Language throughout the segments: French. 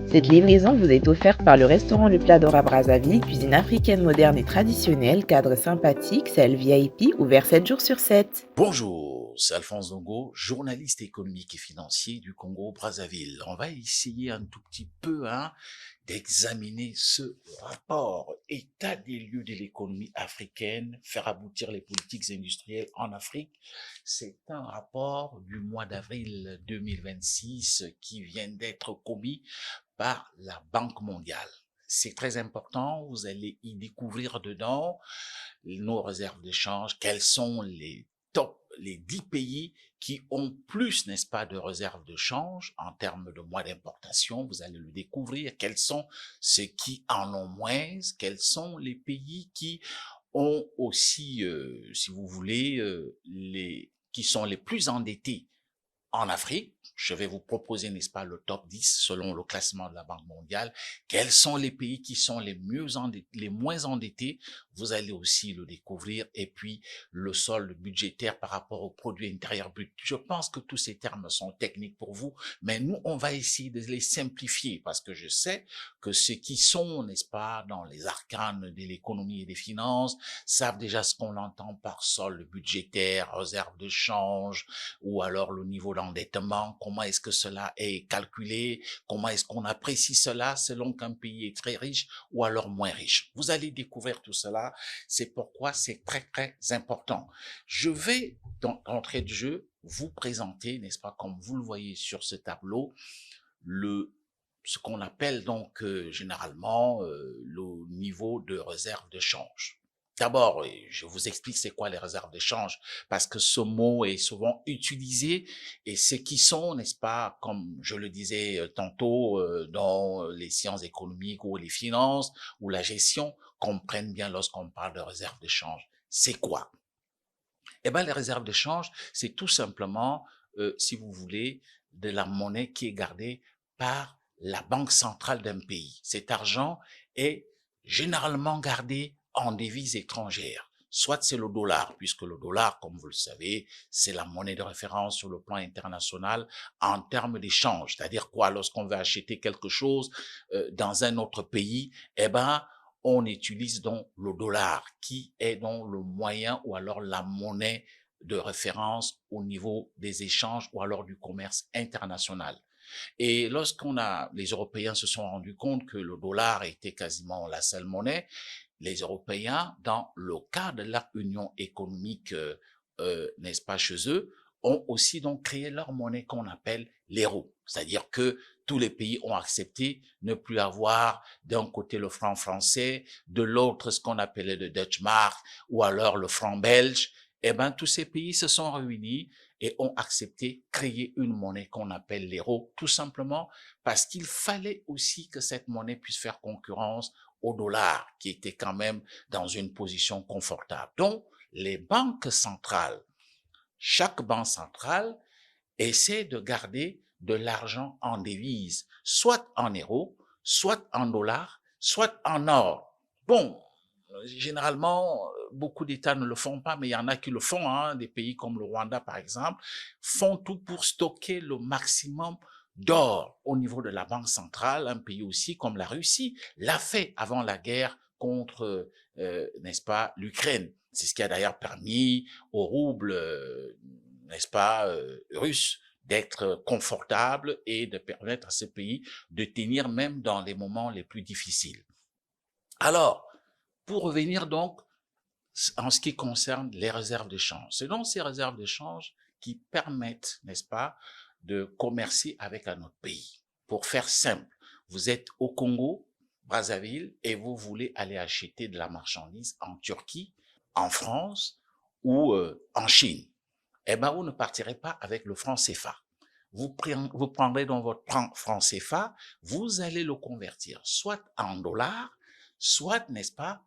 Cette livraison vous est offerte par le restaurant Le Plat d'Or à Brazzaville, cuisine africaine moderne et traditionnelle, cadre sympathique, salle VIP, ouvert 7 jours sur 7. Bonjour, c'est Alphonse Dongo, journaliste économique et financier du Congo-Brazzaville. On va essayer un tout petit peu d'examiner ce rapport état des lieux de l'économie africaine, faire aboutir les politiques industrielles en Afrique. C'est un rapport du mois d'avril 2026 qui vient d'être commis par la Banque mondiale. C'est très important, vous allez y découvrir dedans nos réserves de change, quels sont les 10 pays qui ont plus, n'est-ce pas, de réserves de change en termes de mois d'importation. Vous allez le découvrir. Quels sont ceux qui en ont moins? Quels sont les pays qui ont aussi, si vous voulez, qui sont les plus endettés en Afrique? Je vais vous proposer, n'est-ce pas, le top 10 selon le classement de la Banque mondiale. Quels sont les pays qui sont les moins endettés? Vous allez aussi le découvrir. Et puis, le solde budgétaire par rapport au produit intérieur brut. Je pense que tous ces termes sont techniques pour vous, mais nous, on va essayer de les simplifier parce que je sais que ceux qui sont, n'est-ce pas, dans les arcanes de l'économie et des finances savent déjà ce qu'on entend par solde budgétaire, réserve de change, ou alors le niveau d'endettement, comment est-ce que cela est calculé, comment est-ce qu'on apprécie cela selon qu'un pays est très riche ou alors moins riche. Vous allez découvrir tout cela, c'est pourquoi c'est très très important. Je vais, d'entrée de jeu, vous présenter, n'est-ce pas, comme vous le voyez sur ce tableau, ce qu'on appelle donc généralement le niveau de réserve de change. D'abord, je vous explique c'est quoi les réserves de change, parce que ce mot est souvent utilisé et ceux qui sont, n'est-ce pas, comme je le disais tantôt, dans les sciences économiques ou les finances ou la gestion, comprennent bien lorsqu'on parle de réserve de change. C'est quoi? Eh bien, les réserves de change, c'est tout simplement, si vous voulez, de la monnaie qui est gardée par la banque centrale d'un pays. Cet argent est généralement gardé en devises étrangères. Soit c'est le dollar, puisque le dollar, comme vous le savez, c'est la monnaie de référence sur le plan international en termes d'échange. C'est-à-dire quoi? Lorsqu'on veut acheter quelque chose dans un autre pays, eh ben, on utilise donc le dollar, qui est donc le moyen ou alors la monnaie de référence au niveau des échanges ou alors du commerce international. Et les Européens se sont rendus compte que le dollar était quasiment la seule monnaie, les Européens, dans le cadre de leur union économique, n'est-ce pas, chez eux, ont aussi donc créé leur monnaie qu'on appelle l'euro. C'est-à-dire que tous les pays ont accepté ne plus avoir d'un côté le franc français, de l'autre ce qu'on appelait le Dutch mark ou alors le franc belge. Eh ben, tous ces pays se sont réunis et ont accepté créer une monnaie qu'on appelle l'euro, tout simplement parce qu'il fallait aussi que cette monnaie puisse faire concurrence au dollar, qui était quand même dans une position confortable. Donc, les banques centrales, chaque banque centrale essaie de garder de l'argent en devise, soit en euros, soit en dollars, soit en or. Bon, généralement, beaucoup d'États ne le font pas, mais il y en a qui le font. Des pays comme le Rwanda, par exemple, font tout pour stocker le maximum d'or au niveau de la banque centrale. Un pays aussi comme la Russie l'a fait avant la guerre contre, n'est-ce pas, l'Ukraine. C'est ce qui a d'ailleurs permis au rouble, n'est-ce pas, russe d'être confortable et de permettre à ce pays de tenir même dans les moments les plus difficiles. Alors, pour revenir donc en ce qui concerne les réserves de change, c'est donc ces réserves de change qui permettent, n'est-ce pas, de commercer avec un autre pays. Pour faire simple, vous êtes au Congo, Brazzaville, et vous voulez aller acheter de la marchandise en Turquie, en France ou en Chine. Eh bien, vous ne partirez pas avec le franc CFA. Vous prendrez donc votre franc CFA, vous allez le convertir soit en dollars, soit, n'est-ce pas,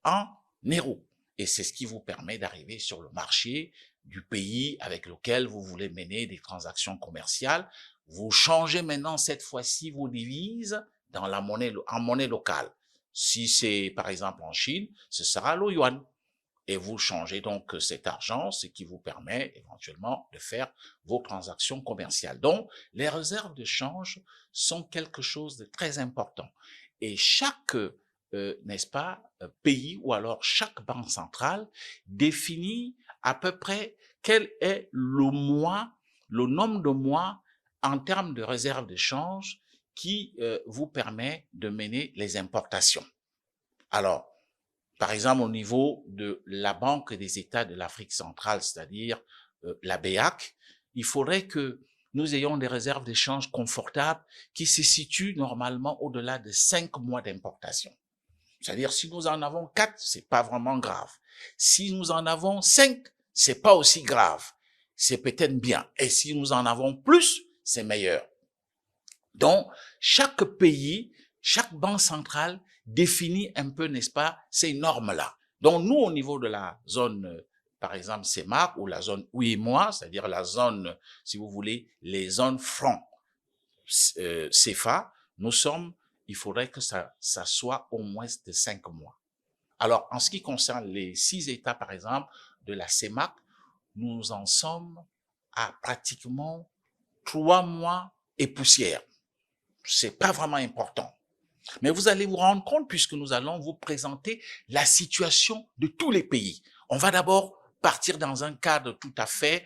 en euros. Et c'est ce qui vous permet d'arriver sur le marché du pays avec lequel vous voulez mener des transactions commerciales. Vous changez maintenant cette fois-ci vos devises en monnaie locale. Si c'est par exemple en Chine, ce sera le yuan. Et vous changez donc cet argent, ce qui vous permet éventuellement de faire vos transactions commerciales. Donc, les réserves de change sont quelque chose de très important. Et chaque, n'est-ce pas, pays ou alors chaque banque centrale définit à peu près quel est le nombre de mois en termes de réserves de change qui vous permet de mener les importations. Alors, par exemple, au niveau de la Banque des États de l'Afrique centrale, c'est-à-dire la BEAC, il faudrait que nous ayons des réserves d'échange confortables qui se situent normalement au-delà de 5 mois d'importation. C'est-à-dire, si nous en avons 4, c'est pas vraiment grave. Si nous en avons 5, c'est pas aussi grave. C'est peut-être bien. Et si nous en avons plus, c'est meilleur. Donc, chaque pays, chaque banque centrale définit un peu, n'est-ce pas, ces normes-là. Donc, nous, au niveau de la zone, par exemple, CEMAC ou la zone UEMOA, c'est-à-dire la zone, si vous voulez, les zones francs CFA, il faudrait que ça soit au moins de 5 mois. Alors, en ce qui concerne les 6 États, par exemple, de la CEMAC, nous en sommes à pratiquement 3 mois et poussière. C'est pas vraiment important. Mais vous allez vous rendre compte puisque nous allons vous présenter la situation de tous les pays. On va d'abord partir dans un cadre tout à fait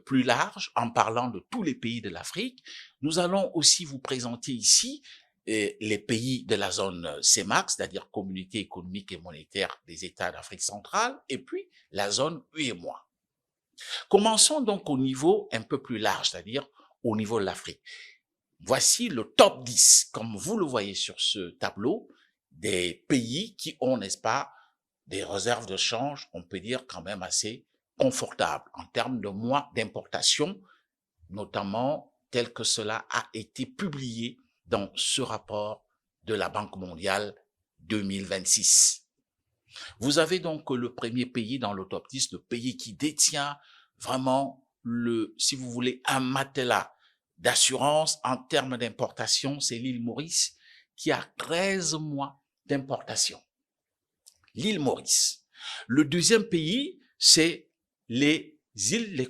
plus large en parlant de tous les pays de l'Afrique. Nous allons aussi vous présenter ici les pays de la zone CEMAC, c'est-à-dire Communauté économique et monétaire des États d'Afrique centrale, et puis la zone UEMOA. Commençons donc au niveau un peu plus large, c'est-à-dire au niveau de l'Afrique. Voici le top 10, comme vous le voyez sur ce tableau, des pays qui ont, n'est-ce pas, des réserves de change, on peut dire quand même assez confortables en termes de mois d'importation, notamment tel que cela a été publié dans ce rapport de la Banque mondiale 2026. Vous avez donc le premier pays dans le top 10, le pays qui détient vraiment si vous voulez, un matelas d'assurance en termes d'importation, c'est l'île Maurice qui a 13 mois d'importation. L'île Maurice. Le deuxième pays, c'est les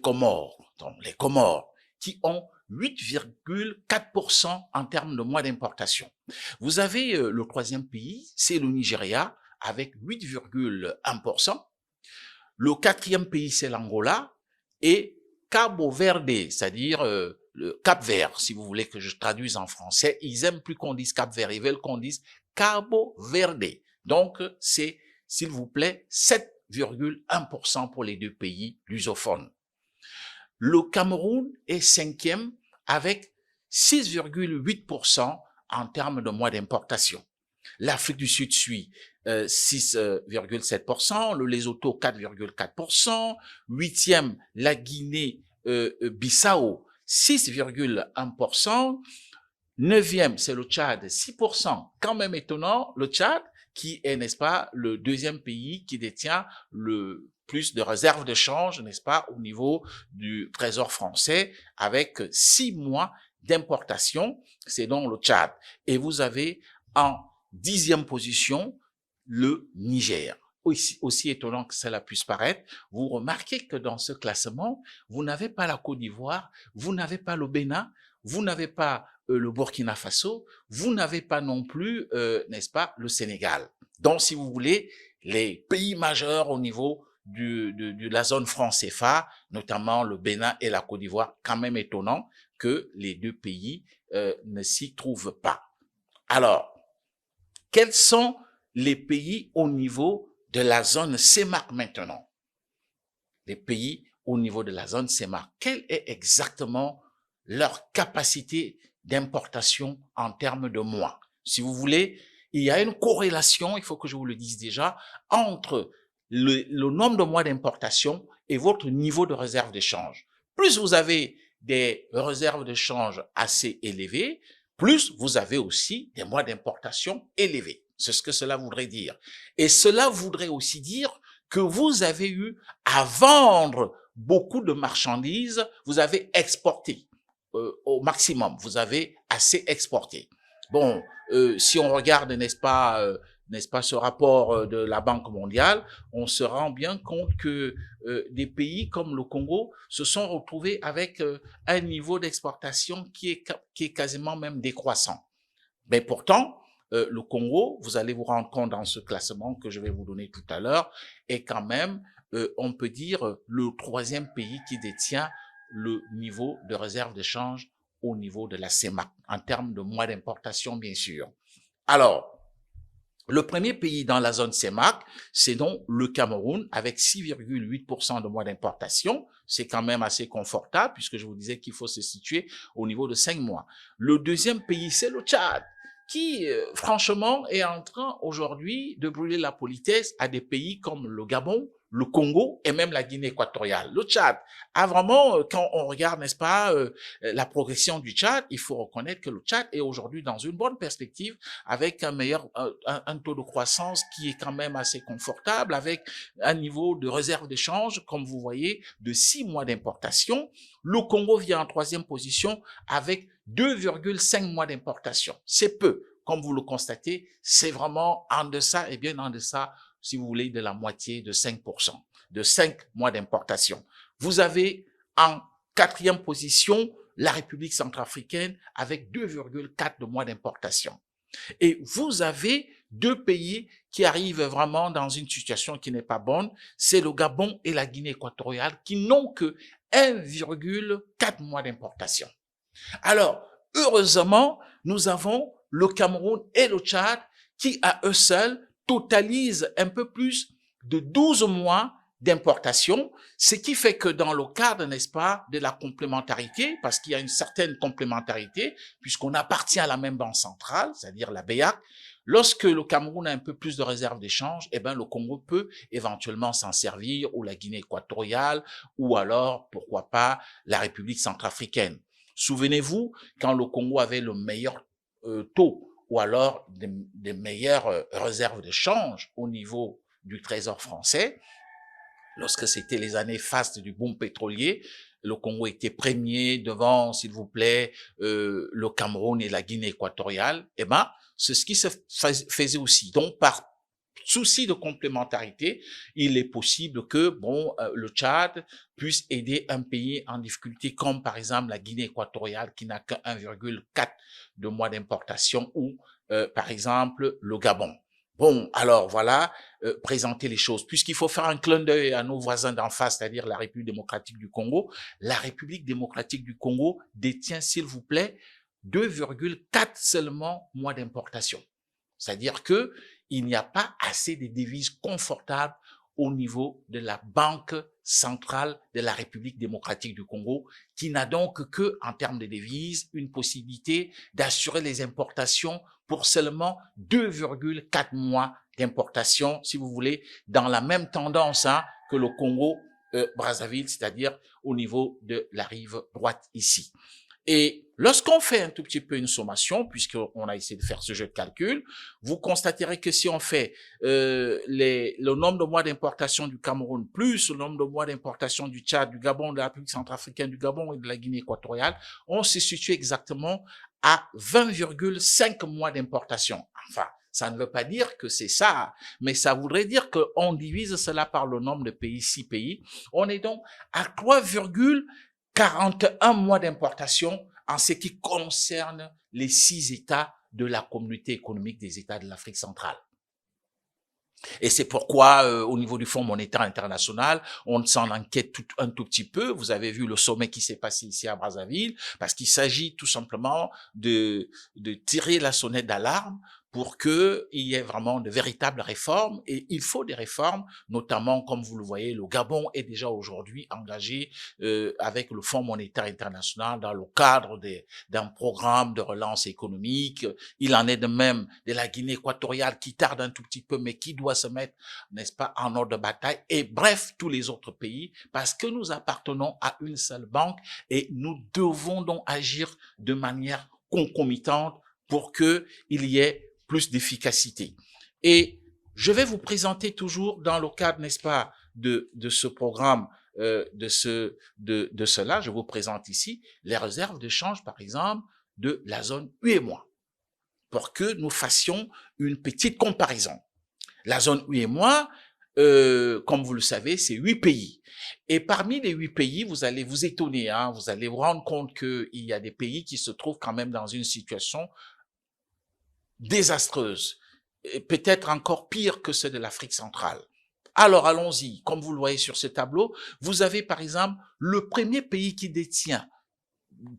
Comores. Donc, les Comores qui ont 8,4% en termes de mois d'importation. Vous avez le troisième pays, c'est le Nigeria avec 8,1%. Le quatrième pays, c'est l'Angola et Cabo Verde, c'est-à-dire le Cap-Vert, si vous voulez que je traduise en français. Ils aiment plus qu'on dise Cap-Vert, ils veulent qu'on dise Cabo Verde. Donc, c'est, s'il vous plaît, 7,1% pour les deux pays lusophones. Le Cameroun est cinquième avec 6,8% en termes de mois d'importation. L'Afrique du Sud suit 6,7%, le Lesotho 4,4%, huitième la Guinée-Bissau 6,1%, neuvième c'est le Tchad 6%, quand même étonnant, le Tchad qui est, n'est-ce pas, le deuxième pays qui détient le plus de réserves de change, n'est-ce pas, au niveau du Trésor français avec 6 mois d'importation, c'est donc le Tchad. Et vous avez en 10e position le Niger. Aussi étonnant que cela puisse paraître, vous remarquez que dans ce classement, vous n'avez pas la Côte d'Ivoire, vous n'avez pas le Bénin, vous n'avez pas le Burkina Faso, vous n'avez pas non plus, n'est-ce pas, le Sénégal. Donc, si vous voulez, les pays majeurs au niveau de la zone franc CFA, notamment le Bénin et la Côte d'Ivoire, quand même étonnant que les deux pays ne s'y trouvent pas. Alors, quels sont les pays au niveau de la zone CEMAC maintenant? Les pays au niveau de la zone CEMAC, quelle est exactement leur capacité d'importation en termes de mois? Si vous voulez, il y a une corrélation, il faut que je vous le dise déjà, entre le nombre de mois d'importation et votre niveau de réserve d'échange. Plus vous avez des réserves de change assez élevées, plus vous avez aussi des mois d'importation élevés. C'est ce que cela voudrait dire. Et cela voudrait aussi dire que vous avez eu à vendre beaucoup de marchandises, vous avez exporté au maximum, vous avez assez exporté. Bon, si on regarde, n'est-ce pas, n'est-ce pas, ce rapport de la Banque mondiale, on se rend bien compte que des pays comme le Congo se sont retrouvés avec un niveau d'exportation qui est quasiment même décroissant. Mais pourtant, le Congo, vous allez vous rendre compte dans ce classement que je vais vous donner tout à l'heure, est quand même, on peut dire, le troisième pays qui détient le niveau de réserve de change au niveau de la CEMAC, en termes de mois d'importation, bien sûr. Alors, le premier pays dans la zone CEMAC, c'est donc le Cameroun, avec 6,8% de mois d'importation. C'est quand même assez confortable, puisque je vous disais qu'il faut se situer au niveau de 5 mois. Le deuxième pays, c'est le Tchad, qui, franchement, est en train aujourd'hui de brûler la politesse à des pays comme le Gabon, le Congo et même la Guinée équatoriale. Le Tchad a vraiment, quand on regarde, n'est-ce pas, la progression du Tchad, il faut reconnaître que le Tchad est aujourd'hui dans une bonne perspective avec un taux de croissance qui est quand même assez confortable, avec un niveau de réserve d'échange, comme vous voyez, de 6 mois d'importation. Le Congo vient en troisième position avec 2,5 mois d'importation. C'est peu. Comme vous le constatez, c'est vraiment en deçà et bien en deçà, si vous voulez, de la moitié de 5%, de 5 mois d'importation. Vous avez en quatrième position la République centrafricaine avec 2,4 de mois d'importation. Et vous avez deux pays qui arrivent vraiment dans une situation qui n'est pas bonne, c'est le Gabon et la Guinée équatoriale qui n'ont que 1,4 mois d'importation. Alors, heureusement, nous avons le Cameroun et le Tchad qui, à eux seuls, totalisent un peu plus de 12 mois d'importation, ce qui fait que dans le cadre, n'est-ce pas, de la complémentarité, parce qu'il y a une certaine complémentarité, puisqu'on appartient à la même banque centrale, c'est-à-dire la BEAC, lorsque le Cameroun a un peu plus de réserves d'échange, eh ben, le Congo peut éventuellement s'en servir, ou la Guinée équatoriale, ou alors, pourquoi pas, la République centrafricaine. Souvenez-vous, quand le Congo avait le meilleur taux ou alors des meilleures réserves de change au niveau du Trésor français, lorsque c'était les années fastes du boom pétrolier, le Congo était premier devant, s'il vous plaît, le Cameroun et la Guinée équatoriale. Eh ben, c'est ce qui se faisait aussi. Donc, par souci de complémentarité, il est possible que le Tchad puisse aider un pays en difficulté comme par exemple la Guinée équatoriale qui n'a que 1,4 de mois d'importation ou par exemple le Gabon. Bon, alors voilà, présenter les choses. Puisqu'il faut faire un clin d'œil à nos voisins d'en face, c'est-à-dire la République démocratique du Congo. La République démocratique du Congo détient, s'il vous plaît, 2,4 seulement mois d'importation. C'est-à-dire que il n'y a pas assez de devises confortables au niveau de la Banque centrale de la République démocratique du Congo, qui n'a donc que, en termes de devises, une possibilité d'assurer les importations pour seulement 2,4 mois d'importation, si vous voulez, dans la même tendance que le Congo Brazzaville, c'est-à-dire au niveau de la rive droite ici. Et lorsqu'on fait un tout petit peu une sommation, puisqu'on a essayé de faire ce jeu de calcul, vous constaterez que si on fait le nombre de mois d'importation du Cameroun plus le nombre de mois d'importation du Tchad, du Gabon, de la République centrafricaine, du Gabon et de la Guinée équatoriale, on se situe exactement à 20,5 mois d'importation. Enfin, ça ne veut pas dire que c'est ça, mais ça voudrait dire qu'on divise cela par le nombre de pays, 6 pays. On est donc à 3,41 mois d'importation en ce qui concerne les 6 États de la communauté économique des États de l'Afrique centrale. Et c'est pourquoi, au niveau du Fonds monétaire international, on s'en inquiète un tout petit peu. Vous avez vu le sommet qui s'est passé ici à Brazzaville, parce qu'il s'agit tout simplement de tirer la sonnette d'alarme pour qu'il y ait vraiment de véritables réformes. Et il faut des réformes, notamment, comme vous le voyez, le Gabon est déjà aujourd'hui engagé avec le Fonds monétaire international dans le cadre d'un programme de relance économique. Il en est de même de la Guinée équatoriale qui tarde un tout petit peu, mais qui doit se mettre, n'est-ce pas, en ordre de bataille. Et bref, tous les autres pays, parce que nous appartenons à une seule banque et nous devons donc agir de manière concomitante pour qu'il y ait plus d'efficacité. Et je vais vous présenter toujours dans le cadre, n'est-ce pas, de ce programme, de cela, je vous présente ici les réserves de change, par exemple, de la zone UEMOA. pour que nous fassions une petite comparaison. La zone UEMOA, comme vous le savez, c'est 8 pays. Et parmi les 8 pays, vous allez vous étonner, hein, vous allez vous rendre compte qu'il y a des pays qui se trouvent quand même dans une situation désastreuse, et peut-être encore pire que ceux de l'Afrique centrale. Alors allons-y, comme vous le voyez sur ce tableau, vous avez par exemple le premier pays qui détient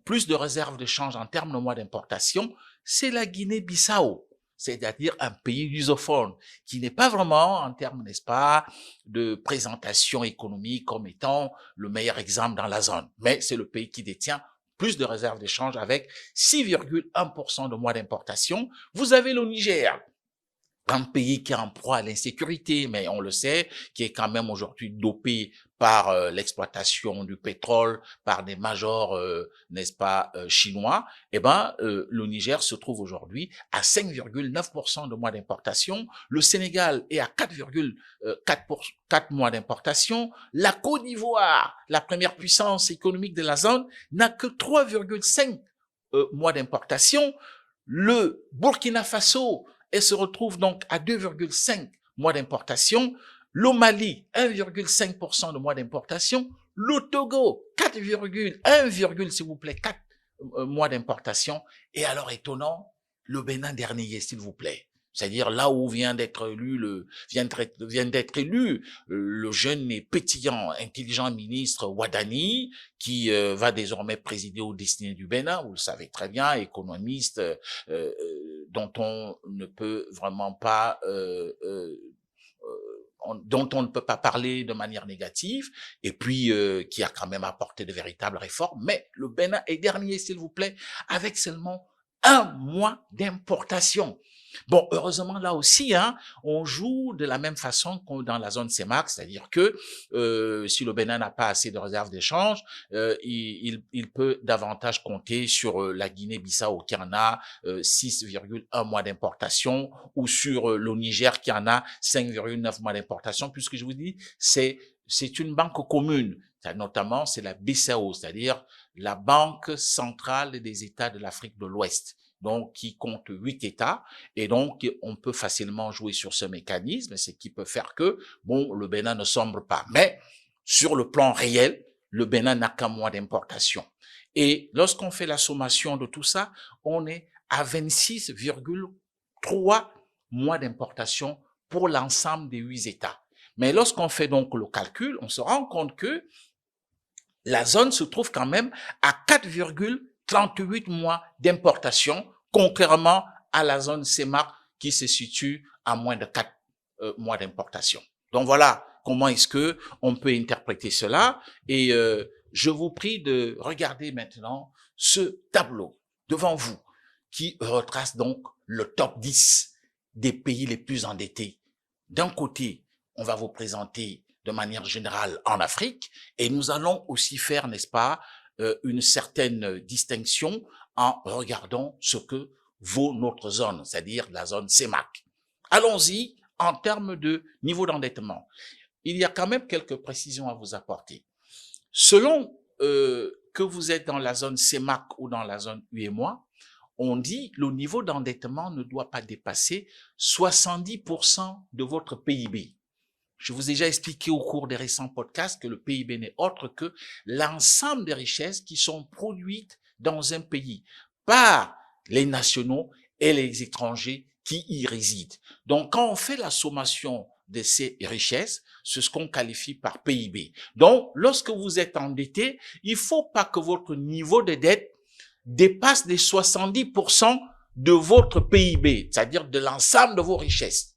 plus de réserves de change en termes de mois d'importation, c'est la Guinée-Bissau, c'est-à-dire un pays lusophone, qui n'est pas vraiment, en termes, n'est-ce pas, de présentation économique comme étant le meilleur exemple dans la zone. Mais c'est le pays qui détient plus de réserves d'échange avec 6,1% de mois d'importation. Vous avez le Niger, un pays qui est en proie à l'insécurité, mais on le sait, qui est quand même aujourd'hui dopé par l'exploitation du pétrole, par des majors, n'est-ce pas, chinois. Eh ben, le Niger se trouve aujourd'hui à 5,9% de mois d'importation. Le Sénégal est à 4,4 mois d'importation. La Côte d'Ivoire, la première puissance économique de la zone, n'a que 3,5 mois d'importation. Le Burkina Faso, elle se retrouve donc à 2,5 mois d'importation. Le Mali, 1,5% de mois d'importation. Le Togo, 4,1, s'il vous plaît, 4 mois d'importation. Et alors, étonnant, le Bénin dernier, s'il vous plaît. C'est-à-dire là où vient d'être élu le jeune et pétillant, intelligent ministre Ouadani, qui va désormais présider aux destinées du Bénin, vous le savez très bien, économiste dont on ne peut vraiment pas dont on ne peut pas parler de manière négative, et puis qui a quand même apporté de véritables réformes. Mais le Bénin est dernier, s'il vous plaît, avec seulement 1 mois d'importation. Bon, heureusement, là aussi, hein, on joue de la même façon que dans la zone CEMAC, c'est-à-dire que si le Bénin n'a pas assez de réserves d'échange, il peut davantage compter sur la Guinée-Bissau qui en a 6,1 mois d'importation, ou sur le Niger qui en a 5,9 mois d'importation, puisque je vous dis, c'est une banque commune. Notamment, c'est la BCAO, c'est-à-dire la Banque centrale des États de l'Afrique de l'Ouest, donc qui compte 8 États, et donc on peut facilement jouer sur ce mécanisme, ce qui peut faire que, bon, le Bénin ne sombre pas. Mais sur le plan réel, le Bénin n'a qu'un mois d'importation. Et lorsqu'on fait la sommation de tout ça, on est à 26,3 mois d'importation pour l'ensemble des 8 États. Mais lorsqu'on fait donc le calcul, on se rend compte que la zone se trouve quand même à 4,38 mois d'importation, contrairement à la zone CEMAC qui se situe à moins de 4 mois d'importation. Donc voilà comment est-ce que on peut interpréter cela. Et je vous prie de regarder maintenant ce tableau devant vous qui retrace donc le top 10 des pays les plus endettés. D'un côté, on va vous présenter de manière générale en Afrique, et nous allons aussi faire, n'est-ce pas, une certaine distinction en regardant ce que vaut notre zone, c'est-à-dire la zone CEMAC. Allons-y en termes de niveau d'endettement. Il y a quand même quelques précisions à vous apporter. Selon que vous êtes dans la zone CEMAC ou dans la zone UEMOA, on dit le niveau d'endettement ne doit pas dépasser 70% de votre PIB. Je vous ai déjà expliqué au cours des récents podcasts que le PIB n'est autre que l'ensemble des richesses qui sont produites dans un pays par les nationaux et les étrangers qui y résident. Donc, quand on fait la sommation de ces richesses, c'est ce qu'on qualifie par PIB. Donc, lorsque vous êtes endetté, il ne faut pas que votre niveau de dette dépasse les 70% de votre PIB, c'est-à-dire de l'ensemble de vos richesses.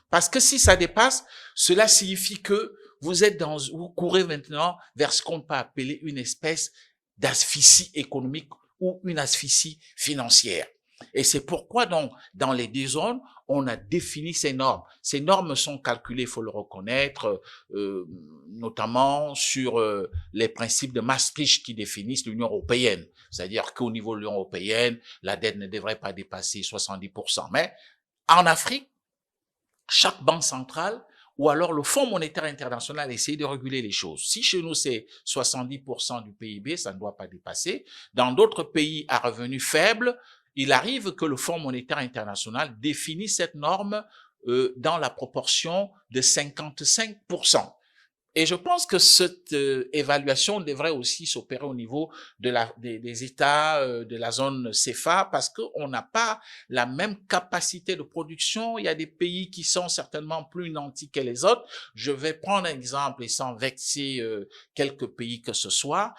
Parce que si ça dépasse, cela signifie que vous courez maintenant vers ce qu'on peut appeler une espèce d'asphyxie économique ou une asphyxie financière. Et c'est pourquoi donc, dans les deux zones, on a défini ces normes. Ces normes sont calculées, il faut le reconnaître, notamment sur les principes de Maastricht qui définissent l'Union européenne. C'est-à-dire qu'au niveau de l'Union européenne, la dette ne devrait pas dépasser 70%. Mais en Afrique, chaque banque centrale ou alors le Fonds monétaire international essaie de réguler les choses. Si chez nous, c'est 70% du PIB, ça ne doit pas dépasser. Dans d'autres pays à revenus faibles, il arrive que le Fonds monétaire international définisse cette norme dans la proportion de 55%. Et je pense que cette évaluation devrait aussi s'opérer au niveau des États de la zone CFA parce qu'on n'a pas la même capacité de production. Il y a des pays qui sont certainement plus nantis que les autres. Je vais prendre un exemple et sans vexer quelques pays que ce soit.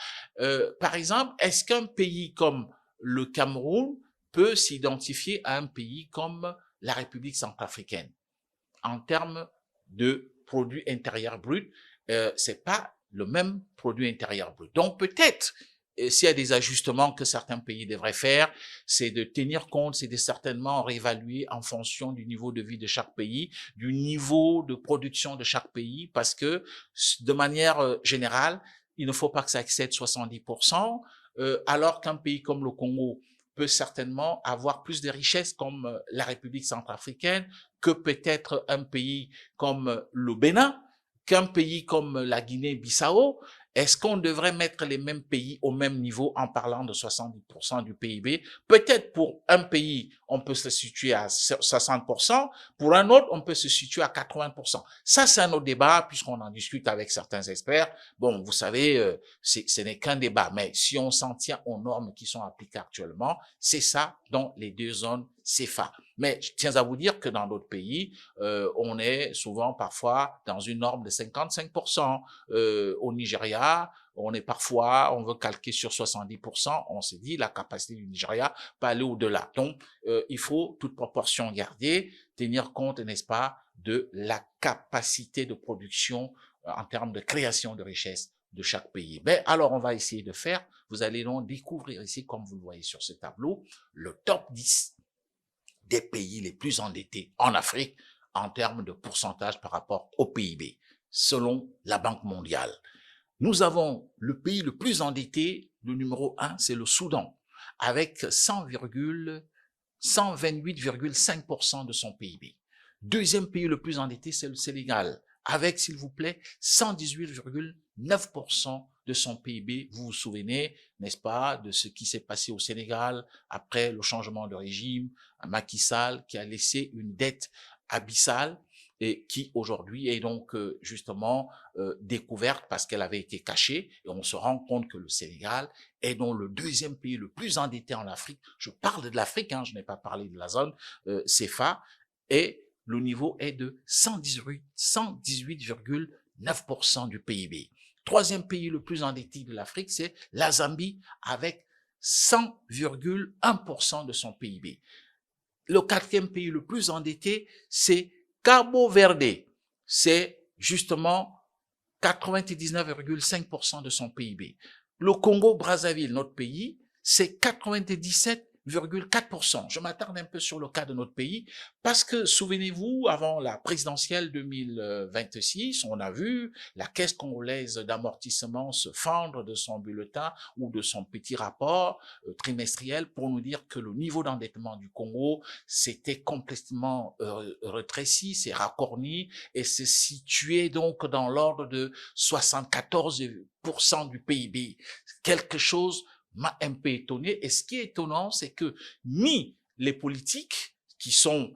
Par exemple, est-ce qu'un pays comme le Cameroun peut s'identifier à un pays comme la République centrafricaine en termes de produit intérieur brut? C'est pas le même produit intérieur brut. Donc peut-être s'il y a des ajustements que certains pays devraient faire, c'est de tenir compte, c'est de certainement réévaluer en fonction du niveau de vie de chaque pays, du niveau de production de chaque pays, parce que de manière générale, il ne faut pas que ça excède 70%, alors qu'un pays comme le Congo peut certainement avoir plus de richesses comme la République centrafricaine, que peut-être un pays comme le Bénin, qu'un pays comme la Guinée-Bissau. Est-ce qu'on devrait mettre les mêmes pays au même niveau en parlant de 70% du PIB? Peut-être pour un pays, on peut se situer à 60%, pour un autre, on peut se situer à 80%. Ça, c'est un autre débat, puisqu'on en discute avec certains experts. Bon, vous savez, ce n'est qu'un débat, mais si on s'en tient aux normes qui sont appliquées actuellement, c'est ça dans les deux zones CFA. Mais je tiens à vous dire que dans d'autres pays, on est souvent parfois dans une norme de 55%. Au Nigeria, on veut calquer sur 70%. On s'est dit la capacité du Nigeria peut aller au-delà. Donc, il faut toute proportion garder, tenir compte, n'est-ce pas, de la capacité de production en termes de création de richesse de chaque pays. Mais alors, on va essayer de faire. Vous allez donc découvrir ici, comme vous le voyez sur ce tableau, le top 10 des pays les plus endettés en Afrique en termes de pourcentage par rapport au PIB, selon la Banque mondiale. Nous avons le pays le plus endetté, le numéro 1, c'est le Soudan, avec 128,5% de son PIB. Deuxième pays le plus endetté, c'est le Sénégal, avec, s'il vous plaît, 118,9% de son PIB. Vous vous souvenez, n'est-ce pas, de ce qui s'est passé au Sénégal après le changement de régime, à Macky Sall, qui a laissé une dette abyssale et qui aujourd'hui est donc justement découverte parce qu'elle avait été cachée. Et on se rend compte que le Sénégal est donc le deuxième pays le plus endetté en Afrique. Je parle de l'Afrique, hein, je n'ai pas parlé de la zone CFA. Et le niveau est de 118,9% du PIB. Troisième pays le plus endetté de l'Afrique, c'est la Zambie avec 100,1% de son PIB. Le quatrième pays le plus endetté, c'est Cabo Verde. C'est justement 99,5% de son PIB. Le Congo-Brazzaville, notre pays, c'est 97,4%. Je m'attarde un peu sur le cas de notre pays parce que, souvenez-vous, avant la présidentielle 2026, on a vu la Caisse congolaise d'amortissement se fendre de son bulletin ou de son petit rapport trimestriel pour nous dire que le niveau d'endettement du Congo s'était complètement rétréci, s'est racorni et se situait donc dans l'ordre de 74% du PIB. Quelque chose m'a un peu étonné. Et ce qui est étonnant, c'est que ni les politiques qui sont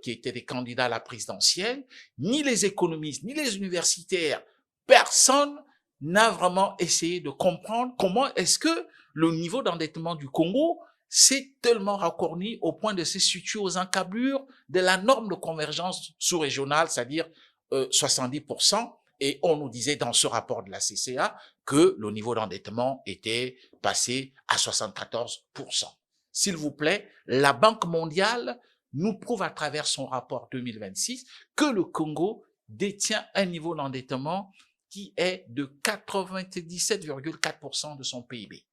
qui étaient des candidats à la présidentielle, ni les économistes, ni les universitaires, personne n'a vraiment essayé de comprendre comment est-ce que le niveau d'endettement du Congo s'est tellement racorni au point de se situer aux encablures de la norme de convergence sous-régionale, c'est-à-dire 70%. Et on nous disait dans ce rapport de la CCA que le niveau d'endettement était passé à 74%. S'il vous plaît, la Banque mondiale nous prouve à travers son rapport 2026 que le Congo détient un niveau d'endettement qui est de 97,4% de son PIB.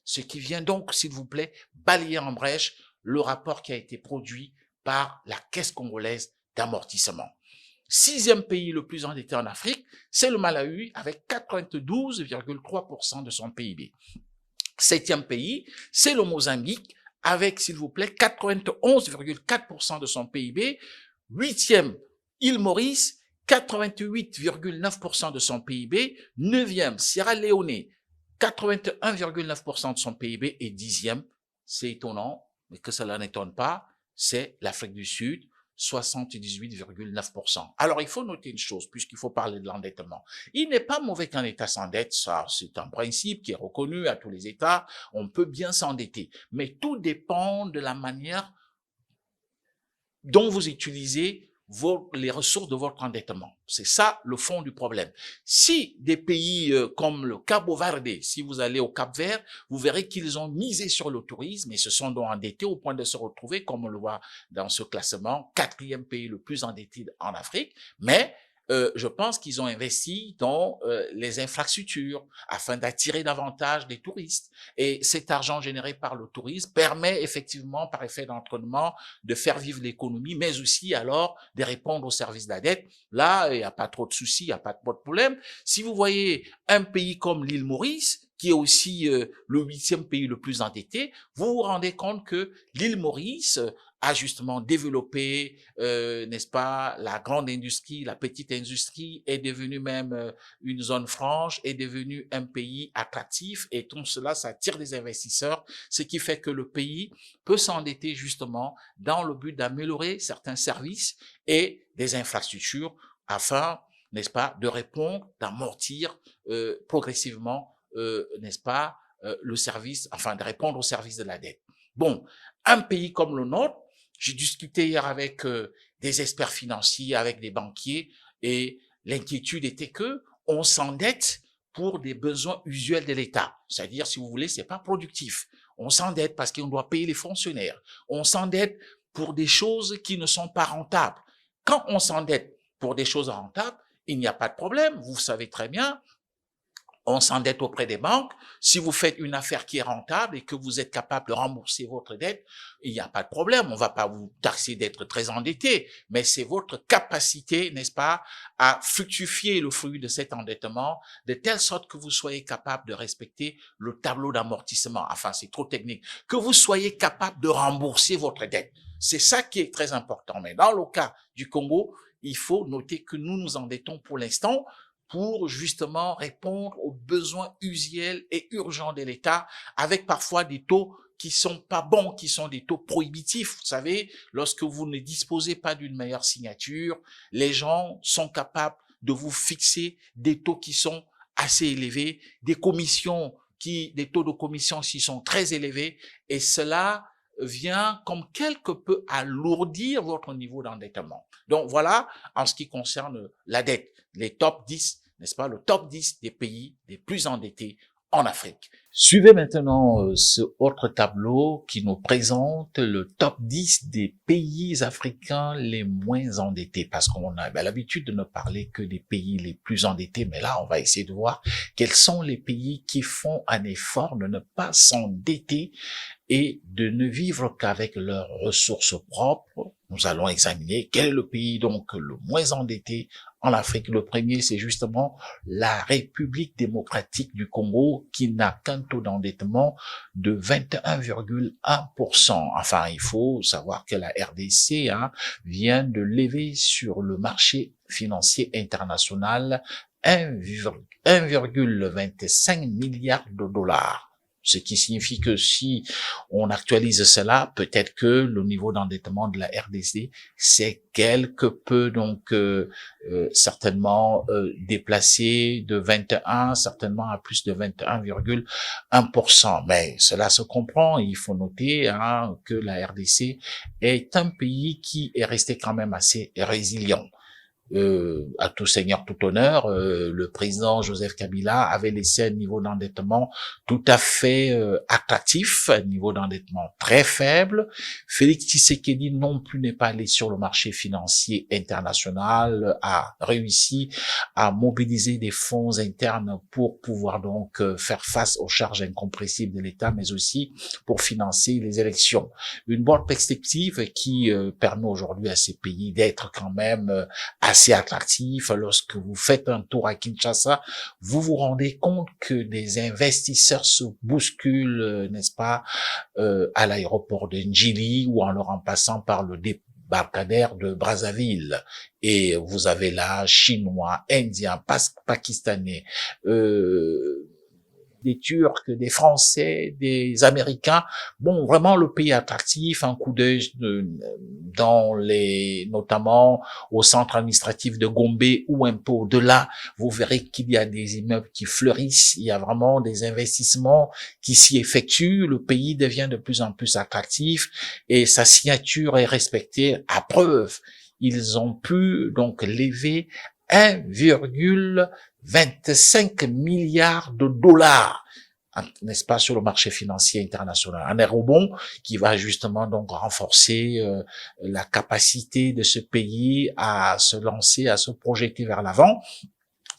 Ce qui vient donc, s'il vous plaît, balayer en brèche le rapport qui a été produit par la Caisse congolaise d'amortissement. Sixième pays le plus endetté en Afrique, c'est le Malawi avec 92,3% de son PIB. Septième pays, c'est le Mozambique avec, s'il vous plaît, 91,4% de son PIB. Huitième, île Maurice, 88,9% de son PIB. Neuvième, Sierra Leone, 81,9% de son PIB. Et dixième, c'est étonnant, mais que cela n'étonne pas, c'est l'Afrique du Sud, 78,9%. Alors, il faut noter une chose, puisqu'il faut parler de l'endettement. Il n'est pas mauvais qu'un État s'endette, ça, c'est un principe qui est reconnu à tous les États. On peut bien s'endetter, mais tout dépend de la manière dont vous utilisez les ressources de votre endettement. C'est ça le fond du problème. Si des pays comme le Cabo Verde, si vous allez au Cap Vert, vous verrez qu'ils ont misé sur le tourisme et se sont donc endettés au point de se retrouver, comme on le voit dans ce classement, 4e pays le plus endetté en Afrique, mais je pense qu'ils ont investi dans les infrastructures afin d'attirer davantage des touristes. Et cet argent généré par le tourisme permet effectivement, par effet d'entraînement, de faire vivre l'économie, mais aussi alors de répondre au service de la dette. Là, il n'y a pas trop de soucis, il n'y a pas trop de problème. Si vous voyez un pays comme l'île Maurice, qui est aussi le 8e pays le plus endetté, vous vous rendez compte que l'île Maurice a justement développé, n'est-ce pas, la grande industrie, la petite industrie, est devenue même une zone franche, est devenu un pays attractif, et tout cela, ça attire des investisseurs, ce qui fait que le pays peut s'endetter justement dans le but d'améliorer certains services et des infrastructures afin, n'est-ce pas, de répondre, d'amortir progressivement, n'est-ce pas, le service, enfin de répondre au service de la dette. Bon, un pays comme le nôtre, j'ai discuté hier avec des experts financiers, avec des banquiers, et l'inquiétude était que on s'endette pour des besoins usuels de l'État. C'est-à-dire, si vous voulez, c'est pas productif. On s'endette parce qu'on doit payer les fonctionnaires. On s'endette pour des choses qui ne sont pas rentables. Quand on s'endette pour des choses rentables, il n'y a pas de problème. Vous savez très bien, on s'endette auprès des banques. Si vous faites une affaire qui est rentable et que vous êtes capable de rembourser votre dette, il n'y a pas de problème. On ne va pas vous taxer d'être très endetté, mais c'est votre capacité, n'est-ce pas, à fructifier le fruit de cet endettement de telle sorte que vous soyez capable de respecter le tableau d'amortissement. Enfin, c'est trop technique. Que vous soyez capable de rembourser votre dette. C'est ça qui est très important. Mais dans le cas du Congo, il faut noter que nous nous endettons pour l'instant pour justement répondre aux besoins usuels et urgents de l'État, avec parfois des taux qui sont pas bons, qui sont des taux prohibitifs. Vous savez, lorsque vous ne disposez pas d'une meilleure signature, les gens sont capables de vous fixer des taux qui sont assez élevés, des taux de commission qui sont très élevés, et cela vient comme quelque peu alourdir votre niveau d'endettement. Donc voilà, en ce qui concerne la dette, les top 10, n'est-ce pas, le top 10 des pays les plus endettés en Afrique. Suivez maintenant ce autre tableau qui nous présente le top 10 des pays africains les moins endettés, parce qu'on a l'habitude de ne parler que des pays les plus endettés, mais là on va essayer de voir quels sont les pays qui font un effort de ne pas s'endetter et de ne vivre qu'avec leurs ressources propres. Nous allons examiner quel est le pays donc le moins endetté en Afrique. Le premier, c'est justement la République démocratique du Congo, qui n'a qu'un taux d'endettement de 21,1%. Enfin, il faut savoir que la RDC vient de lever sur le marché financier international 1,25 milliard de dollars. Ce qui signifie que si on actualise cela, peut-être que le niveau d'endettement de la RDC s'est quelque peu donc certainement déplacé de 21 certainement à plus de 21,1%. Mais cela se comprend. Il faut noter que la RDC est un pays qui est resté quand même assez résilient. À tout seigneur, tout honneur, le président Joseph Kabila avait laissé un niveau d'endettement tout à fait attractif, un niveau d'endettement très faible. Félix Tshisekedi non plus n'est pas allé sur le marché financier international, a réussi à mobiliser des fonds internes pour pouvoir donc faire face aux charges incompressibles de l'État, mais aussi pour financer les élections. Une bonne perspective qui permet aujourd'hui à ces pays d'être quand même assez attractif. Lorsque vous faites un tour à Kinshasa, vous vous rendez compte que des investisseurs se bousculent, n'est-ce pas, à l'aéroport de Njili ou en passant par le débarcadère de Brazzaville. Et vous avez là Chinois, Indiens, Pakistanais, des Turcs, des Français, des Américains. Bon, vraiment le pays attractif, un coup d'œil notamment au centre administratif de Gombe ou un peu au-delà, vous verrez qu'il y a des immeubles qui fleurissent, il y a vraiment des investissements qui s'y effectuent, le pays devient de plus en plus attractif et sa signature est respectée à preuve. Ils ont pu donc lever 1,25 milliard de dollars, n'est-ce pas, sur le marché financier international. Un eurobond qui va justement donc renforcer la capacité de ce pays à se lancer, à se projeter vers l'avant.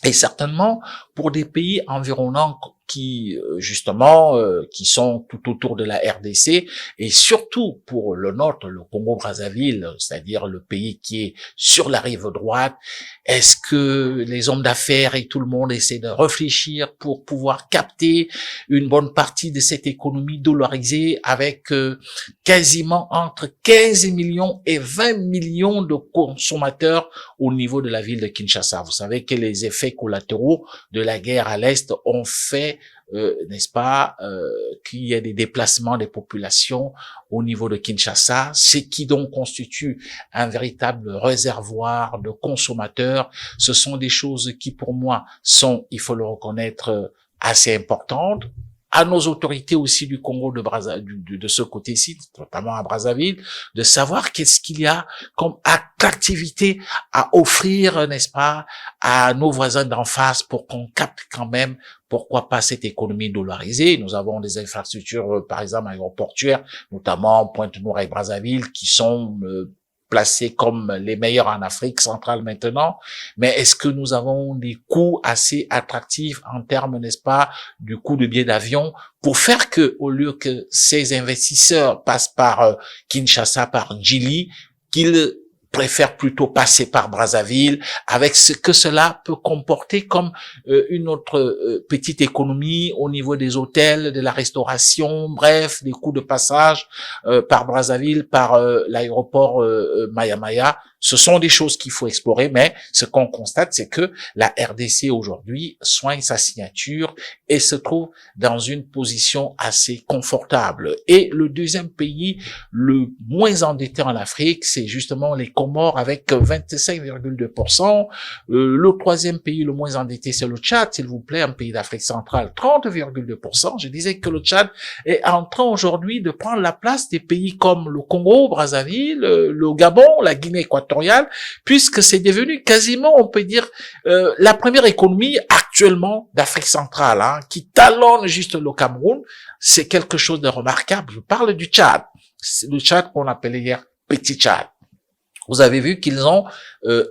Et certainement pour des pays environnants qui justement qui sont tout autour de la RDC et surtout pour le nôtre, le Congo-Brazzaville, c'est-à-dire le pays qui est sur la rive droite. Est-ce que les hommes d'affaires et tout le monde essaient de réfléchir pour pouvoir capter une bonne partie de cette économie dollarisée avec quasiment entre 15 millions et 20 millions de consommateurs au niveau de la ville de Kinshasa. Vous savez que les effets collatéraux de la guerre à l'Est ont fait n'est-ce pas, qu'il y ait des déplacements des populations au niveau de Kinshasa, ce qui donc constitue un véritable réservoir de consommateurs. Ce sont des choses qui, pour moi, sont, il faut le reconnaître, assez importantes. À nos autorités aussi du Congo de ce côté-ci, notamment à Brazzaville, de savoir qu'est-ce qu'il y a comme attractivité à offrir, n'est-ce pas, à nos voisins d'en face pour qu'on capte quand même, pourquoi pas, cette économie dollarisée. Nous avons des infrastructures, par exemple, aéroportuaires, notamment Pointe-Noire et Brazzaville, qui sont placés comme les meilleurs en Afrique centrale maintenant, mais est-ce que nous avons des coûts assez attractifs en termes, n'est-ce pas, du coût de billet d'avion pour faire que, au lieu que ces investisseurs passent par Kinshasa, par Djili, qu'ils préfèrent plutôt passer par Brazzaville, avec ce que cela peut comporter comme une autre petite économie au niveau des hôtels, de la restauration, bref, des coûts de passage par Brazzaville, par l'aéroport Maya. Ce sont des choses qu'il faut explorer, mais ce qu'on constate, c'est que la RDC aujourd'hui soigne sa signature et se trouve dans une position assez confortable. Et le deuxième pays le moins endetté en Afrique, c'est justement les Comores avec 25,2%. Le troisième pays le moins endetté, c'est le Tchad, s'il vous plaît, un pays d'Afrique centrale, 30,2%. Je disais que le Tchad est en train aujourd'hui de prendre la place des pays comme le Congo, Brazzaville, le Gabon, la Guinée équatoriale, puisque c'est devenu quasiment, on peut dire, la première économie actuellement d'Afrique centrale, hein, qui talonne juste le Cameroun. C'est quelque chose de remarquable. Je parle du Tchad. C'est le Tchad qu'on appelait hier Petit Tchad. Vous avez vu qu'ils ont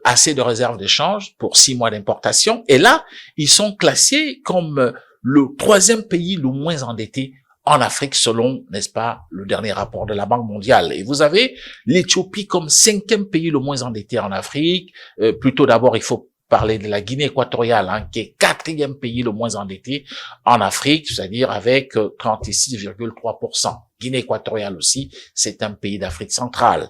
assez de réserves d'échange pour 6 mois d'importation. Et là, ils sont classés comme le troisième pays le moins endetté en Afrique, selon, n'est-ce pas, le dernier rapport de la Banque mondiale. Et vous avez l'Éthiopie comme 5e pays le moins endetté en Afrique. Plutôt d'abord, il faut parler de la Guinée équatoriale, hein, qui est 4e pays le moins endetté en Afrique, c'est-à-dire avec 36,3%. Guinée équatoriale aussi, c'est un pays d'Afrique centrale.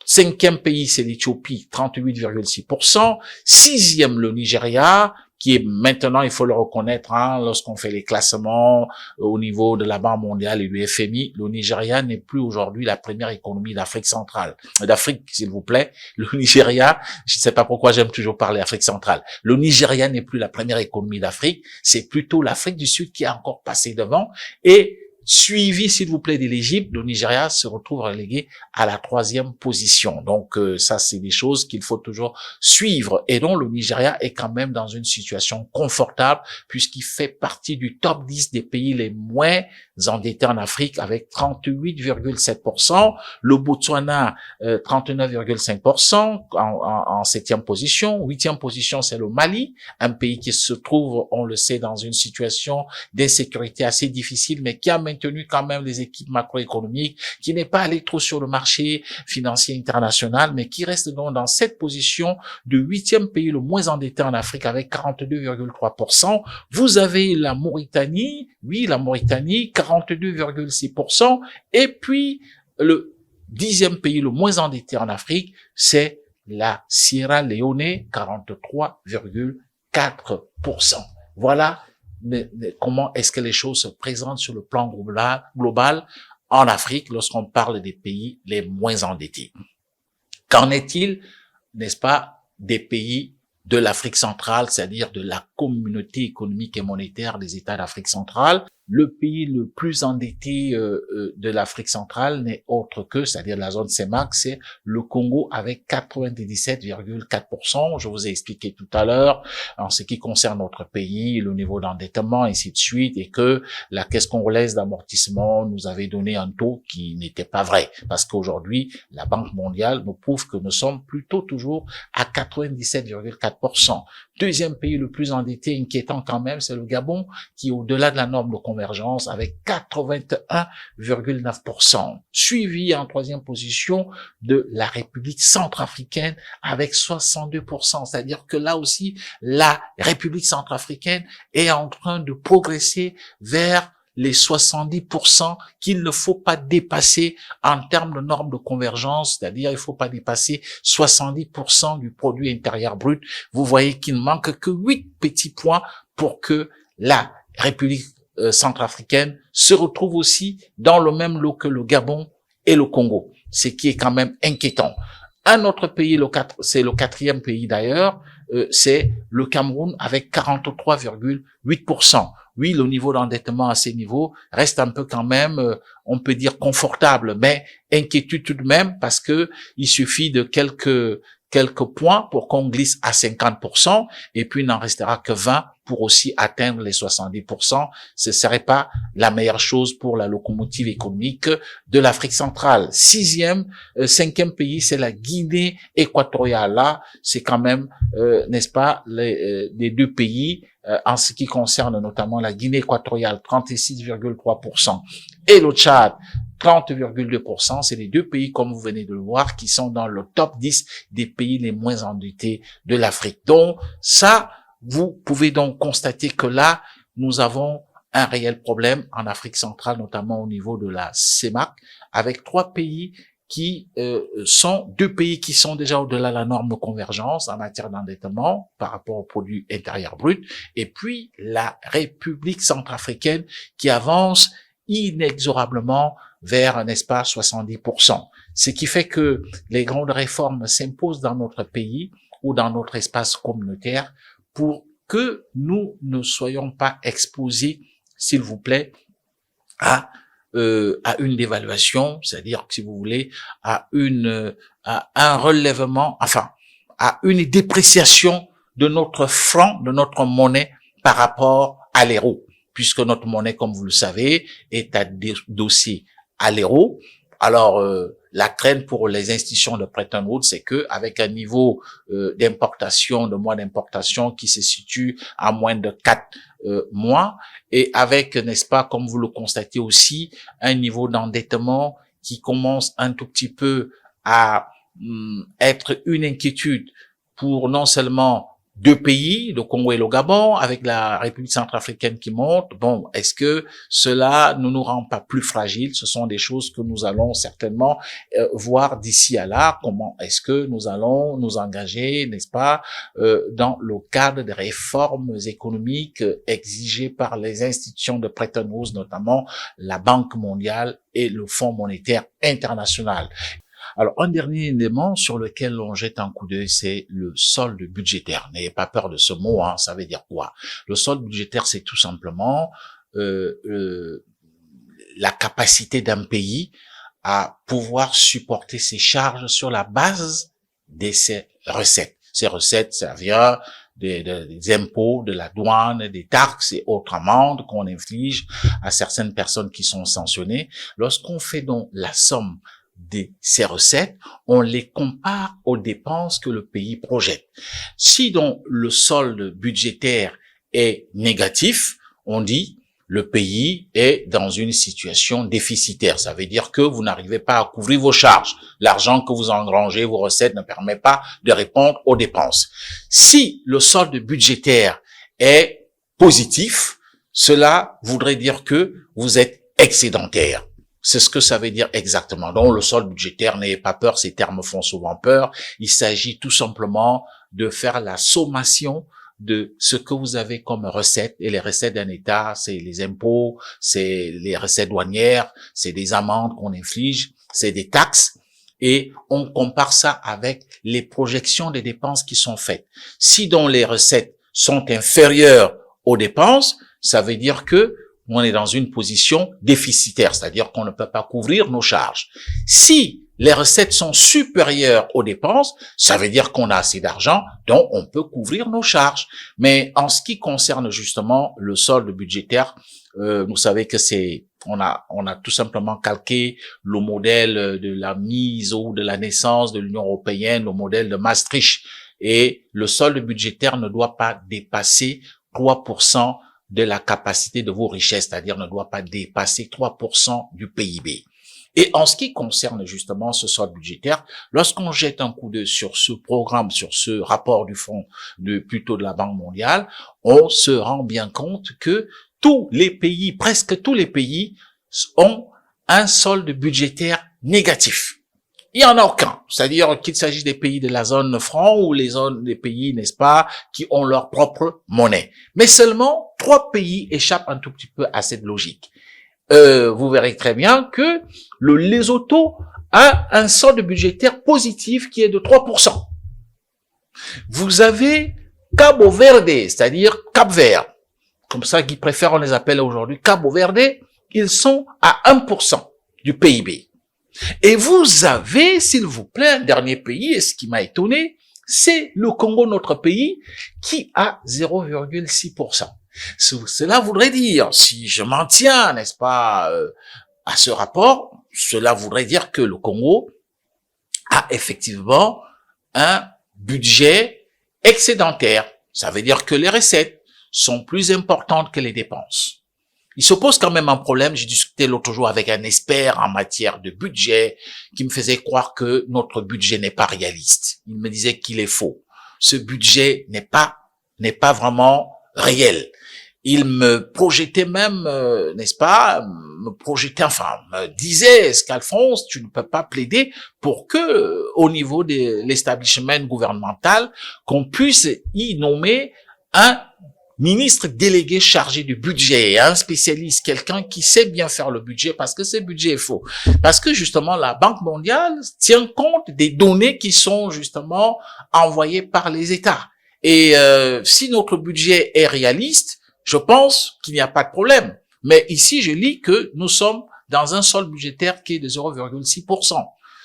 5e pays, c'est l'Éthiopie, 38,6%. 6e, le Nigeria, qui est maintenant, il faut le reconnaître, hein, lorsqu'on fait les classements au niveau de la Banque mondiale et du FMI, le Nigeria n'est plus aujourd'hui la première économie d'Afrique centrale. D'Afrique, s'il vous plaît. Le Nigeria, je ne sais pas pourquoi j'aime toujours parler Afrique centrale. Le Nigeria n'est plus la première économie d'Afrique, c'est plutôt l'Afrique du Sud qui a encore passé devant et suivi, s'il vous plaît, de l'Égypte, le Nigeria se retrouve relégué à la 3e position. Donc, ça, c'est des choses qu'il faut toujours suivre. Et donc, le Nigeria est quand même dans une situation confortable puisqu'il fait partie du top 10 des pays les moins endettés en Afrique avec 38,7%. Le Botswana, 39,5% en 7e position. 8e position, c'est le Mali, un pays qui se trouve, on le sait, dans une situation d'insécurité assez difficile, mais qui a maintenu quand même les équipes macroéconomiques, qui n'est pas allé trop sur le marché financier international, mais qui reste donc dans cette position de 8e pays le moins endetté en Afrique avec 42,3%. Vous avez la Mauritanie, oui, la Mauritanie, 42,6%. Et puis, le 10e pays le moins endetté en Afrique, c'est la Sierra Leone, 43,4%. Voilà comment est-ce que les choses se présentent sur le plan global en Afrique lorsqu'on parle des pays les moins endettés. Qu'en est-il, n'est-ce pas, des pays de l'Afrique centrale, c'est-à-dire de la communauté économique et monétaire des États d'Afrique centrale? Le pays le plus endetté de l'Afrique centrale n'est autre que, c'est-à-dire la zone CEMAC, c'est le Congo avec 97,4%. Je vous ai expliqué tout à l'heure en ce qui concerne notre pays, le niveau d'endettement, ainsi de suite, et que la caisse congolaise d'amortissement nous avait donné un taux qui n'était pas vrai, parce qu'aujourd'hui, la Banque mondiale nous prouve que nous sommes plutôt toujours à 97,4%. Deuxième pays le plus endetté, inquiétant quand même, c'est le Gabon, qui est au-delà de la norme de convergence avec 81,9%. Suivi en troisième position de la République centrafricaine avec 62%. C'est-à-dire que là aussi, la République centrafricaine est en train de progresser vers les 70% qu'il ne faut pas dépasser en termes de normes de convergence, c'est-à-dire il faut pas dépasser 70% du produit intérieur brut. Vous voyez qu'il ne manque que 8 petits points pour que la République centrafricaine se retrouve aussi dans le même lot que le Gabon et le Congo, ce qui est quand même inquiétant. Un autre pays, c'est le quatrième pays d'ailleurs, c'est le Cameroun avec 43,8%. Oui, le niveau d'endettement à ces niveaux reste un peu quand même, on peut dire confortable, mais inquiétude tout de même parce que il suffit de quelques points pour qu'on glisse à 50% et puis il n'en restera que 20 pour aussi atteindre les 70%. Ce serait pas la meilleure chose pour la locomotive économique de l'Afrique centrale. Cinquième pays, c'est la Guinée équatoriale. Là, c'est quand même, n'est-ce pas, les deux pays en ce qui concerne notamment la Guinée équatoriale, 36,3%, et le Tchad, 30,2%. C'est les deux pays, comme vous venez de le voir, qui sont dans le top 10 des pays les moins endettés de l'Afrique. Donc, ça, vous pouvez donc constater que là, nous avons un réel problème en Afrique centrale, notamment au niveau de la CEMAC, avec trois pays qui sont deux pays qui sont déjà au-delà de la norme de convergence en matière d'endettement par rapport au produit intérieur brut, et puis la République centrafricaine qui avance inexorablement vers un espace 70%. Ce qui fait que les grandes réformes s'imposent dans notre pays ou dans notre espace communautaire pour que nous ne soyons pas exposés, s'il vous plaît, à une dévaluation, c'est-à-dire, si vous voulez, à un relèvement, enfin, à une dépréciation de notre franc, de notre monnaie par rapport à l'euro, puisque notre monnaie, comme vous le savez, est adossée à l'euro. Alors, la crainte pour les institutions de Bretton Woods, c'est que avec un niveau d'importation, de mois d'importation qui se situe à moins de 4 mois, et avec, n'est-ce pas, comme vous le constatez aussi, un niveau d'endettement qui commence un tout petit peu à être une inquiétude pour non seulement deux pays, le Congo et le Gabon, avec la République centrafricaine qui monte. Bon, est-ce que cela ne nous rend pas plus fragiles? Ce sont des choses que nous allons certainement voir d'ici à là. Comment est-ce que nous allons nous engager, n'est-ce pas, dans le cadre des réformes économiques exigées par les institutions de Bretton Woods, notamment la Banque mondiale et le Fonds monétaire international. Alors, un dernier élément sur lequel on jette un coup d'œil, c'est le solde budgétaire. N'ayez pas peur de ce mot, hein, ça veut dire quoi? Le solde budgétaire, c'est tout simplement la capacité d'un pays à pouvoir supporter ses charges sur la base de ses recettes. Ces recettes, ça vient des impôts, de la douane, des taxes et autres amendes qu'on inflige à certaines personnes qui sont sanctionnées. Lorsqu'on fait donc la somme de ces recettes, on les compare aux dépenses que le pays projette. Si donc le solde budgétaire est négatif, on dit le pays est dans une situation déficitaire. Ça veut dire que vous n'arrivez pas à couvrir vos charges. L'argent que vous engrangez, vos recettes ne permet pas de répondre aux dépenses. Si le solde budgétaire est positif, cela voudrait dire que vous êtes excédentaire. C'est ce que ça veut dire exactement. Donc, le solde budgétaire, n'ayez pas peur, ces termes font souvent peur. Il s'agit tout simplement de faire la sommation de ce que vous avez comme recettes. Et les recettes d'un État, c'est les impôts, c'est les recettes douanières, c'est des amendes qu'on inflige, c'est des taxes. Et on compare ça avec les projections des dépenses qui sont faites. Si donc les recettes sont inférieures aux dépenses, ça veut dire que on est dans une position déficitaire, c'est-à-dire qu'on ne peut pas couvrir nos charges. Si les recettes sont supérieures aux dépenses, ça veut dire qu'on a assez d'argent, donc on peut couvrir nos charges. Mais en ce qui concerne justement le solde budgétaire, vous savez que on a tout simplement calqué le modèle de la mise ou de la naissance de l'Union européenne, le modèle de Maastricht. Et le solde budgétaire ne doit pas dépasser 3% de la capacité de vos richesses, c'est-à-dire ne doit pas dépasser 3% du PIB. Et en ce qui concerne justement ce solde budgétaire, lorsqu'on jette un coup d'œil sur ce programme, sur ce rapport du fonds plutôt de la Banque mondiale, on se rend bien compte que tous les pays, presque tous les pays, ont un solde budgétaire négatif. Il n'y en a aucun. C'est-à-dire qu'il s'agisse des pays de la zone franc ou des pays, n'est-ce pas, qui ont leur propre monnaie. Mais seulement 3 pays échappent un tout petit peu à cette logique. Vous verrez très bien que le Lesotho a un solde budgétaire positif qui est de 3%. Vous avez Cabo Verde, c'est-à-dire Cap-Vert. Comme ça, qui préfèrent, on les appelle aujourd'hui Cabo Verde. Ils sont à 1% du PIB. Et vous avez, s'il vous plaît, un dernier pays, et ce qui m'a étonné, c'est le Congo, notre pays, qui a 0,6%. Cela voudrait dire, si je m'en tiens, n'est-ce pas, à ce rapport, cela voudrait dire que le Congo a effectivement un budget excédentaire. Ça veut dire que les recettes sont plus importantes que les dépenses. Il se pose quand même un problème. J'ai discuté l'autre jour avec un expert en matière de budget qui me faisait croire que notre budget n'est pas réaliste. Il me disait qu'il est faux. Ce budget n'est pas vraiment réel. Il me projetait même, n'est-ce pas, me disait, qu'Alphonse, tu ne peux pas plaider pour que, au niveau de l'establishment gouvernemental, qu'on puisse y nommer un ministre délégué chargé du budget, un spécialiste, quelqu'un qui sait bien faire le budget parce que ce budget est faux. Parce que justement, la Banque mondiale tient compte des données qui sont justement envoyées par les États. Et si notre budget est réaliste, je pense qu'il n'y a pas de problème. Mais ici, je lis que nous sommes dans un solde budgétaire qui est de 0,6%.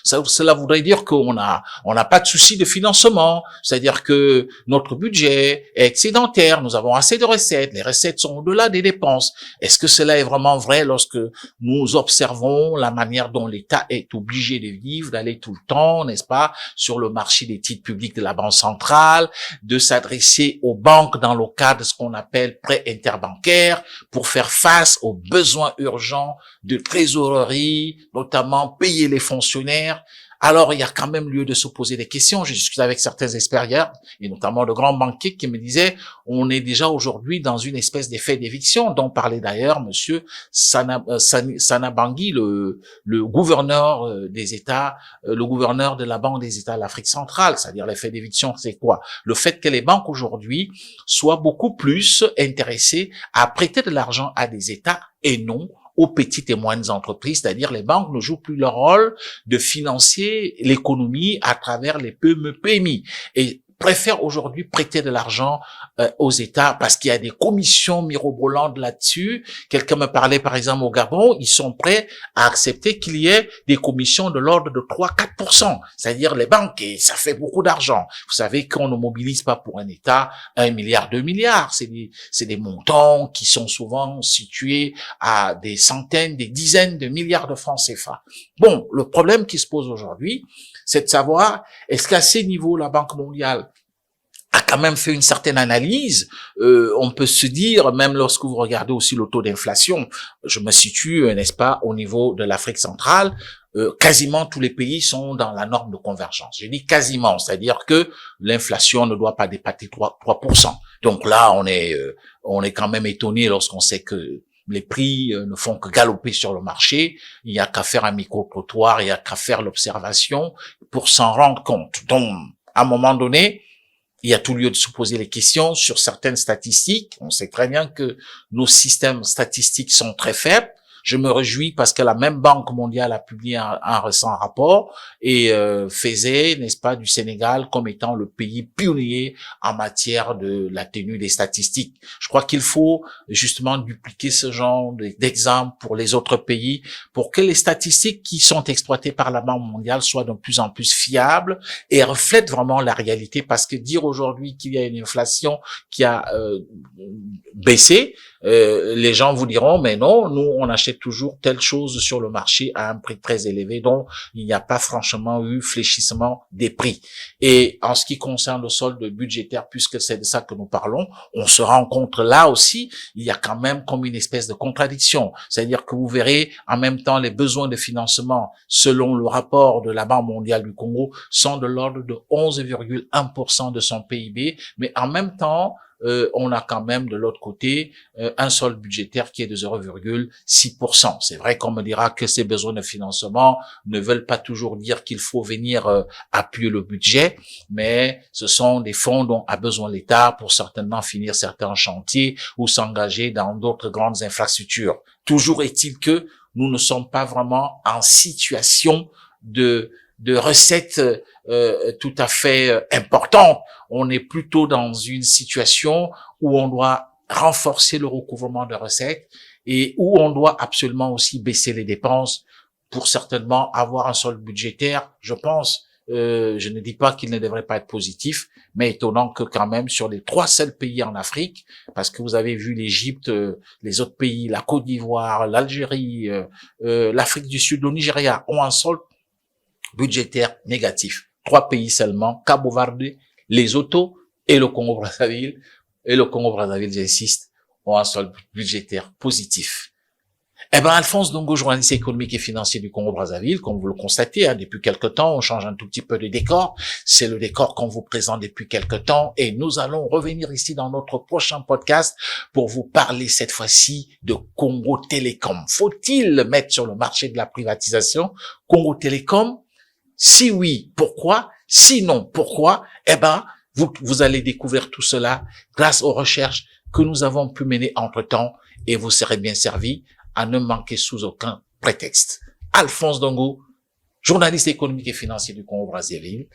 Cela voudrait dire qu'on n'a pas de souci de financement, c'est-à-dire que notre budget est excédentaire, nous avons assez de recettes, les recettes sont au-delà des dépenses. Est-ce que cela est vraiment vrai lorsque nous observons la manière dont l'État est obligé de vivre, d'aller tout le temps, n'est-ce pas, sur le marché des titres publics de la Banque centrale, de s'adresser aux banques dans le cadre de ce qu'on appelle prêts interbancaires pour faire face aux besoins urgents de trésorerie, notamment payer les fonctionnaires. Alors, il y a quand même lieu de se poser des questions. J'ai discuté avec certains experts hier, et notamment de grands banquiers qui me disaient, on est déjà aujourd'hui dans une espèce d'effet d'éviction, dont parlait d'ailleurs monsieur Sanabangui, le gouverneur des États, le gouverneur de la Banque des États de l'Afrique centrale. C'est-à-dire l'effet d'éviction, c'est quoi? Le fait que les banques aujourd'hui soient beaucoup plus intéressées à prêter de l'argent à des États et non aux petites et moyennes entreprises, c'est-à-dire les banques ne jouent plus leur rôle de financer l'économie à travers les PME-PMI et préfèrent aujourd'hui prêter de l'argent aux États parce qu'il y a des commissions mirobolantes là-dessus. Quelqu'un me parlait par exemple au Gabon, ils sont prêts à accepter qu'il y ait des commissions de l'ordre de 3-4%, c'est-à-dire les banques, et ça fait beaucoup d'argent. Vous savez qu'on ne mobilise pas pour un État 1 milliard, 2 milliards, c'est des montants qui sont souvent situés à des centaines, des dizaines de milliards de francs CFA. Bon, le problème qui se pose aujourd'hui, c'est de savoir, est-ce qu'à ces niveaux, la Banque mondiale a quand même fait une certaine analyse. On peut se dire, même lorsque vous regardez aussi le taux d'inflation, je me situe, n'est-ce pas, au niveau de l'Afrique centrale, quasiment tous les pays sont dans la norme de convergence. Je dis quasiment, c'est-à-dire que l'inflation ne doit pas dépasser 3%. Donc là, on est quand même étonné lorsqu'on sait que les prix ne font que galoper sur le marché. Il n'y a qu'à faire un micro-trottoir, il n'y a qu'à faire l'observation pour s'en rendre compte. Donc, à un moment donné, il y a tout lieu de se poser les questions sur certaines statistiques. On sait très bien que nos systèmes statistiques sont très faibles. Je me réjouis parce que la même Banque mondiale a publié un récent rapport et faisait, n'est-ce pas, du Sénégal comme étant le pays pionnier en matière de la tenue des statistiques. Je crois qu'il faut justement dupliquer ce genre d'exemple pour les autres pays pour que les statistiques qui sont exploitées par la Banque mondiale soient de plus en plus fiables et reflètent vraiment la réalité, parce que dire aujourd'hui qu'il y a une inflation qui a baissé, les gens vous diront mais non, nous on achète toujours telle chose sur le marché à un prix très élevé, donc il n'y a pas franchement eu fléchissement des prix. Et en ce qui concerne le solde budgétaire, puisque c'est de ça que nous parlons, on se rencontre là aussi, il y a quand même comme une espèce de contradiction. C'est-à-dire que vous verrez en même temps les besoins de financement selon le rapport de la Banque mondiale du Congo sont de l'ordre de 11,1% de son PIB, mais en même temps on a quand même de l'autre côté un solde budgétaire qui est de 0,6%. C'est vrai qu'on me dira que ces besoins de financement ne veulent pas toujours dire qu'il faut venir appuyer le budget, mais ce sont des fonds dont a besoin l'État pour certainement finir certains chantiers ou s'engager dans d'autres grandes infrastructures. Toujours est-il que nous ne sommes pas vraiment en situation de recettes tout à fait importantes. On est plutôt dans une situation où on doit renforcer le recouvrement de recettes et où on doit absolument aussi baisser les dépenses pour certainement avoir un solde budgétaire, je pense. Je ne dis pas qu'il ne devrait pas être positif, mais étonnant que quand même sur les 3 seuls pays en Afrique, parce que vous avez vu l'Égypte, les autres pays, la Côte d'Ivoire, l'Algérie, l'Afrique du Sud, le Nigeria ont un solde budgétaire négatif. 3 pays seulement, Cabo-Verde, Lesotho et le Congo-Brazzaville. Et le Congo-Brazzaville, j'insiste, ont un solde budgétaire positif. Eh ben, Alphonse Ndongo, journaliste économique et financier du Congo-Brazzaville, comme vous le constatez, depuis quelque temps, on change un tout petit peu de décor. C'est le décor qu'on vous présente depuis quelque temps et nous allons revenir ici dans notre prochain podcast pour vous parler cette fois-ci de Congo Télécom. Faut-il le mettre sur le marché de la privatisation, Congo Télécom? Si oui, pourquoi? Sinon, pourquoi? Eh ben, vous allez découvrir tout cela grâce aux recherches que nous avons pu mener entre-temps et vous serez bien servi à ne manquer sous aucun prétexte. Alphonse Ndongo, journaliste économique et financier du Congo-Brazzaville.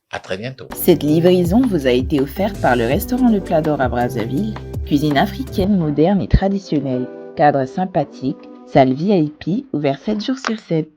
À très bientôt. Cette livraison vous a été offerte par le restaurant Le Plat d'Or à Brazzaville, cuisine africaine moderne et traditionnelle, cadre sympathique, salle VIP, ouvert 7 jours sur 7.